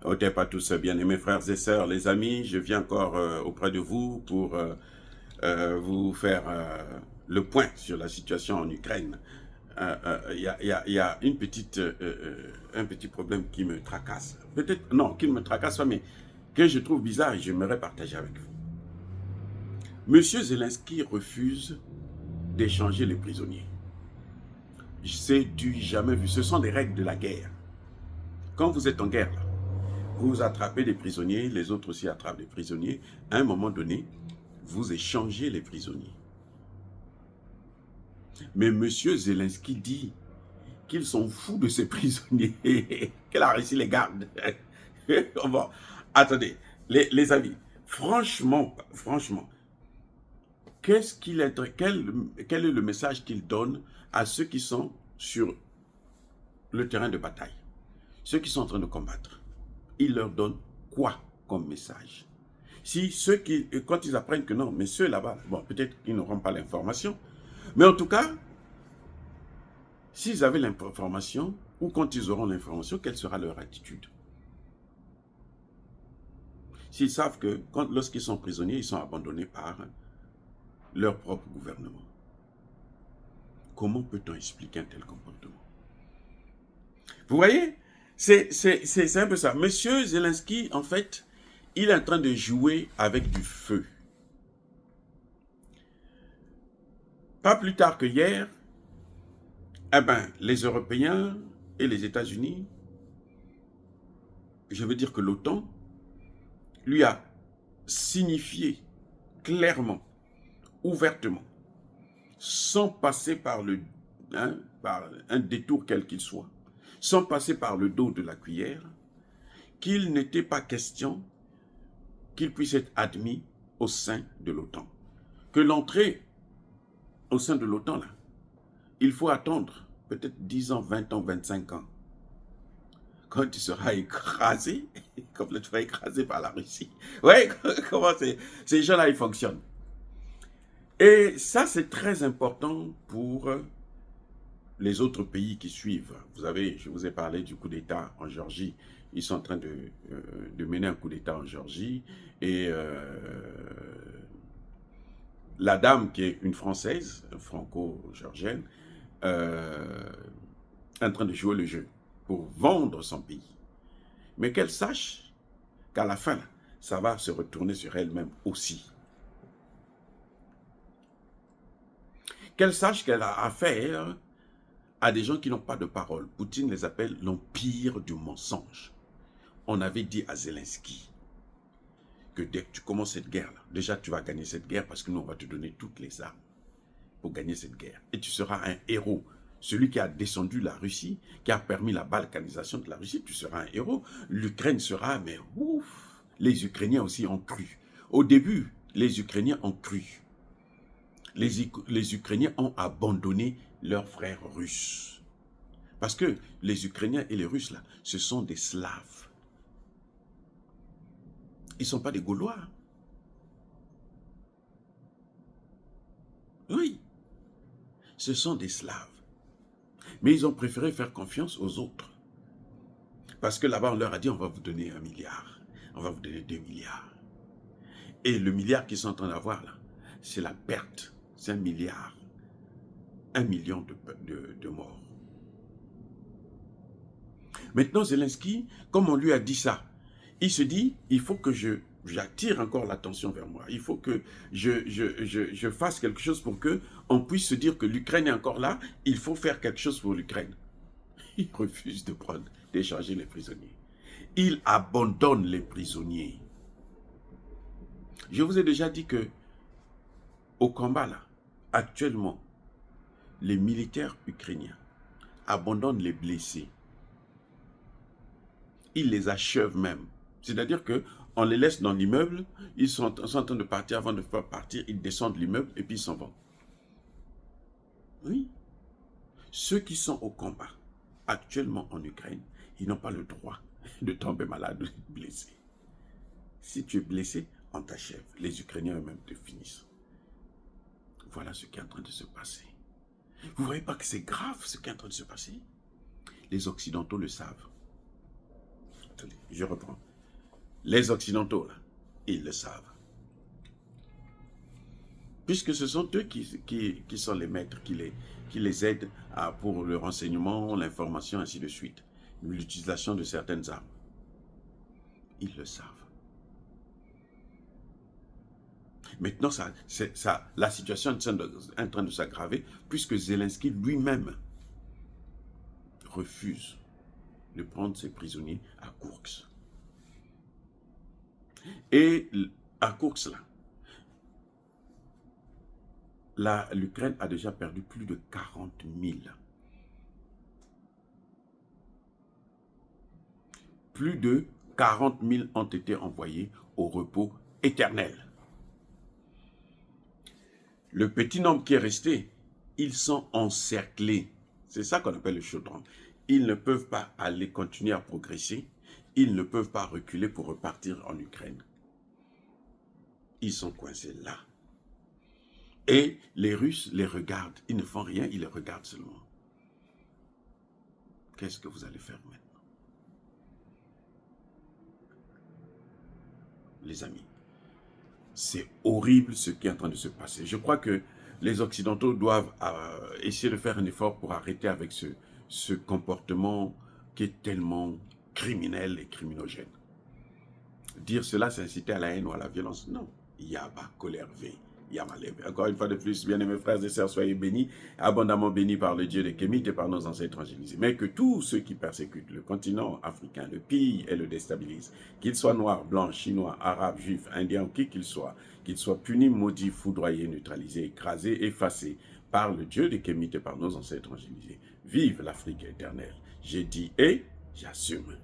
Oh, t'es pas tous bien-aimés frères et sœurs, les amis, je viens encore auprès de vous pour vous faire le point sur la situation en Ukraine. Il y a une petite, un petit problème qui me tracasse. Peut-être, non, qui ne me tracasse pas, mais que je trouve bizarre et j'aimerais partager avec vous. Monsieur Zelensky refuse d'échanger les prisonniers. C'est du jamais vu. Ce sont des règles de la guerre. Quand vous êtes en guerre, là, vous attrapez des prisonniers, les autres aussi attrapent des prisonniers. À un moment donné, vous échangez les prisonniers. Mais M. Zelensky dit qu'ils sont fous de ces prisonniers, que la Russie les garde. Bon, attendez, les amis, franchement, quel est le message qu'il donne à ceux qui sont sur le terrain de bataille, ceux qui sont en train de combattre? Il leur donne quoi comme message? Si ceux qui, quand ils apprennent que non, mais ceux là-bas, bon, peut-être qu'ils n'auront pas l'information, mais en tout cas, s'ils avaient l'information, ou quand ils auront l'information, quelle sera leur attitude? S'ils savent que lorsqu'ils sont prisonniers, ils sont abandonnés par leur propre gouvernement. Comment peut-on expliquer un tel comportement? Vous voyez, c'est un peu ça. Monsieur Zelensky, en fait, il est en train de jouer avec du feu. Pas plus tard que hier, eh ben, les Européens et les États-Unis, je veux dire que l'OTAN, lui a signifié clairement, ouvertement, sans passer par un détour quel qu'il soit, sans passer par le dos de la cuillère, qu'il n'était pas question qu'il puisse être admis au sein de l'OTAN. Que l'entrée au sein de l'OTAN, là, il faut attendre peut-être 10 ans, 20 ans, 25 ans. Quand tu seras écrasé, complètement écrasé par la Russie. Ouais, comment ces gens-là, ils fonctionnent. Et ça, c'est très important pour les autres pays qui suivent. Vous savez, je vous ai parlé du coup d'État en Géorgie. Ils sont en train de mener un coup d'État en Géorgie. Et la dame, qui est une Française, franco-géorgienne, est en train de jouer le jeu pour vendre son pays. Mais qu'elle sache qu'à la fin, ça va se retourner sur elle-même aussi. Qu'elle sache qu'elle a affaire à des gens qui n'ont pas de parole. Poutine les appelle l'empire du mensonge. On avait dit à Zelensky que dès que tu commences cette guerre-là, déjà tu vas gagner cette guerre parce que nous on va te donner toutes les armes pour gagner cette guerre. Et tu seras un héros. Celui qui a descendu la Russie, qui a permis la balkanisation de la Russie, tu seras un héros. L'Ukraine sera, mais ouf, les Ukrainiens aussi ont cru. Au début, les Ukrainiens ont cru. Les Ukrainiens ont abandonné leurs frères russes. Parce que les Ukrainiens et les Russes, là, ce sont des Slaves. Ils ne sont pas des Gaulois. Oui, ce sont des Slaves. Mais ils ont préféré faire confiance aux autres. Parce que là-bas, on leur a dit, on va vous donner 1 milliard. On va vous donner 2 milliards. Et le milliard qu'ils sont en train d'avoir, là, c'est la perte. C'est 1 milliard. 1 million de morts. Maintenant, Zelensky, comme on lui a dit ça, il se dit, il faut que j'attire encore l'attention vers moi. Il faut que je fasse quelque chose pour qu'on puisse se dire que l'Ukraine est encore là. Il faut faire quelque chose pour l'Ukraine. Il refuse d'échanger les prisonniers. Il abandonne les prisonniers. Je vous ai déjà dit que au combat là, actuellement, les militaires ukrainiens abandonnent les blessés. Ils les achèvent même. C'est-à-dire qu'on les laisse dans l'immeuble, ils sont en train de partir, avant de faire partir, ils descendent l'immeuble et puis ils s'en vont. Oui. Ceux qui sont au combat, actuellement en Ukraine, ils n'ont pas le droit de tomber malade ou de blessé. Si tu es blessé, on t'achève. Les Ukrainiens eux-mêmes te finissent. Voilà ce qui est en train de se passer. Vous ne voyez pas que c'est grave ce qui est en train de se passer? Les Occidentaux le savent. Attendez, je reprends. Les Occidentaux, là, ils le savent. Puisque ce sont eux qui sont les maîtres, qui les aident pour le renseignement, l'information, ainsi de suite. L'utilisation de certaines armes. Ils le savent. Maintenant, la situation est en train de s'aggraver, puisque Zelensky lui-même refuse de prendre ses prisonniers à Koursk. Et à Koursk, là, l'Ukraine a déjà perdu plus de 40 000. Plus de 40 000 ont été envoyés au repos éternel. Le petit nombre qui est resté, ils sont encerclés. C'est ça qu'on appelle le chaudron. Ils ne peuvent pas aller continuer à progresser. Ils ne peuvent pas reculer pour repartir en Ukraine. Ils sont coincés là. Et les Russes les regardent. Ils ne font rien, ils les regardent seulement. Qu'est-ce que vous allez faire maintenant? Les amis, c'est horrible ce qui est en train de se passer. Je crois que les Occidentaux doivent essayer de faire un effort pour arrêter avec ce comportement qui est tellement criminel et criminogène. Dire cela, c'est inciter à la haine ou à la violence. Non. Yaba, colère, V. Encore une fois de plus, bien-aimés frères et sœurs, soyez bénis, abondamment bénis par le Dieu des Kémites et par nos ancêtres évangélisés. Mais que tous ceux qui persécutent le continent africain, le pillent et le déstabilisent, qu'ils soient noirs, blancs, chinois, arabes, juifs, indiens ou qui qu'ils soient punis, maudits, foudroyés, neutralisés, écrasés, effacés par le Dieu des Kémites et par nos ancêtres évangélisés. Vive l'Afrique éternelle. J'ai dit et j'assume.